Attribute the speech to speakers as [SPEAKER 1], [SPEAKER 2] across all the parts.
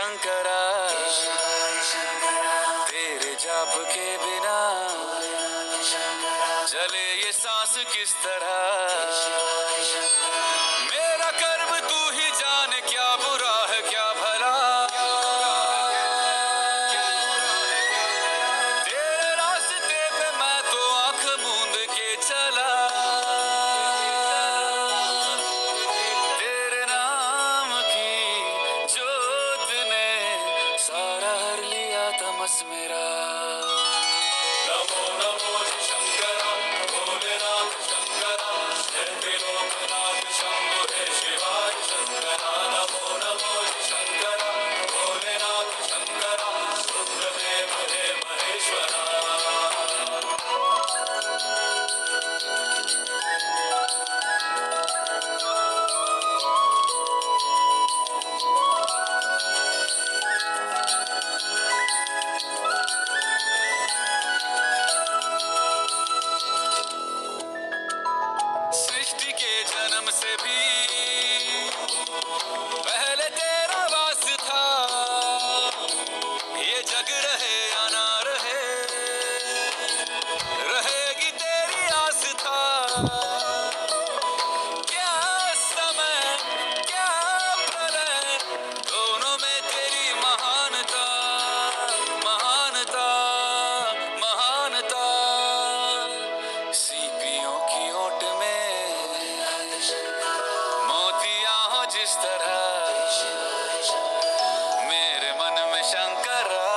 [SPEAKER 1] शंकरा, तेरे जाप के बिना चले ये सांस किस तरह। मेरा कर्म तू ही जाने, क्या बुरा है क्या भला। तेरे रास्ते पे मैं तो आंख मूंद के चला। तेरे नाम की जोत ने सारा हर लिया तमस मेरा। नमो नमो शंकरा, भोलेनाथ शंकरा, त्रिलोकनाथ शंभो हे शिवाय शंकरा। नमो नमो शंकरा, भोलेनाथ शंकरा, रुद्रदेव हे महेश्वरा। सृष्टि के जन्म से भी पहले तेरा वास था। ये जग रहे या ना रहे, रहेगी तेरी आस्था। क्या समय क्या प्रलय, दोनों में तेरी महानता, महानता, महानता। सीपियों की ओट में मोतियां हो जिस तरह, मेरे मन में शंकरा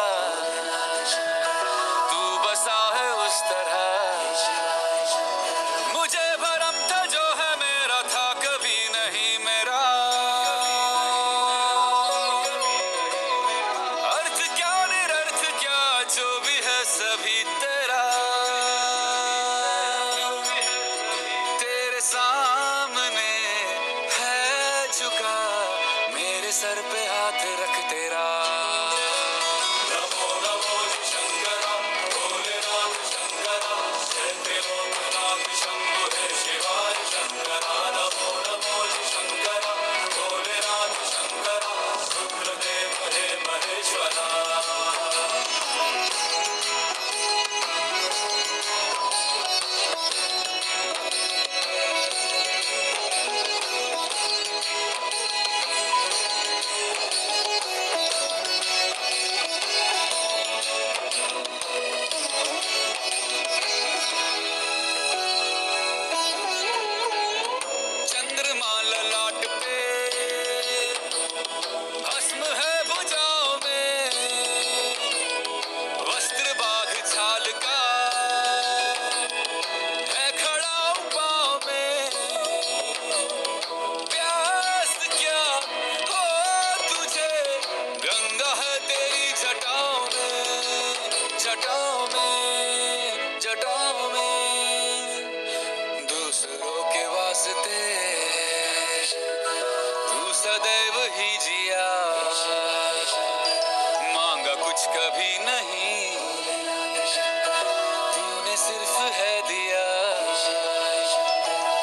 [SPEAKER 1] तू बसा है उस तरह। मुझे भरम था जो है मेरा था कभी नहीं मेरा। अर्थ क्या निरर्थ क्या जो भी है सभी तेरा। तेरे सामने है झुका, मेरे सर पे हाथ रख तेरा। नमो नमो शंकरा, भोलेनाथ शंकरा, त्रिलोकनाथ शंभो हे शिवाय शंकरा। नमो नमो शंकरा, भोलेनाथ शंकरा, रुद्रदेव हे महेश्वरा। चंद्रमा ललाट पे, भस्म है भुजाओं में, वस्त्र बाघ छाल का है खड़ा पाँव में। प्यास क्या हो तुझे, गंगा है तेरी जटाओं में, जटाओं में, जटाओं में। दूसरों के वास्ते तू सदैव ही जिया, मांगा कुछ कभी नहीं, तूने सिर्फ है दिया।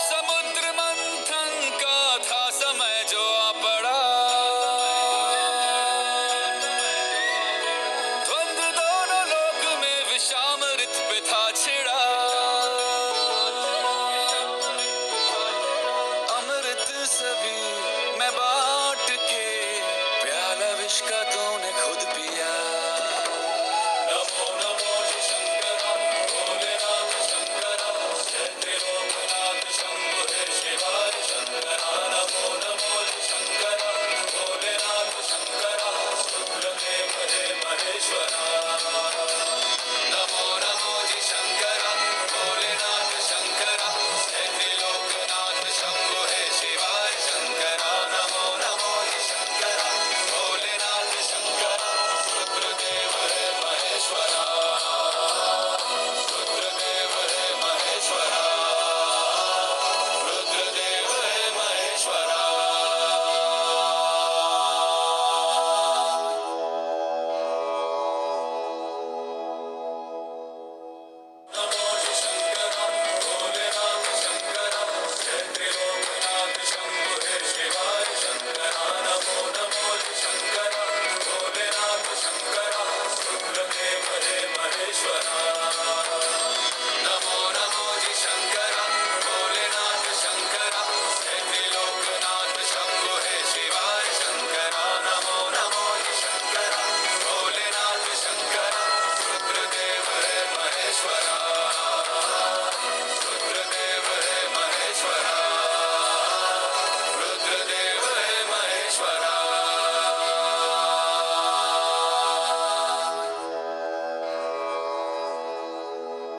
[SPEAKER 1] समुद्र मंथन का था समय जो आ पड़ा, द्वंद्व दोनों लोक में विषामृत पे था छिड़ा। अमृत सभी मैं बांट के, प्याला विष का तू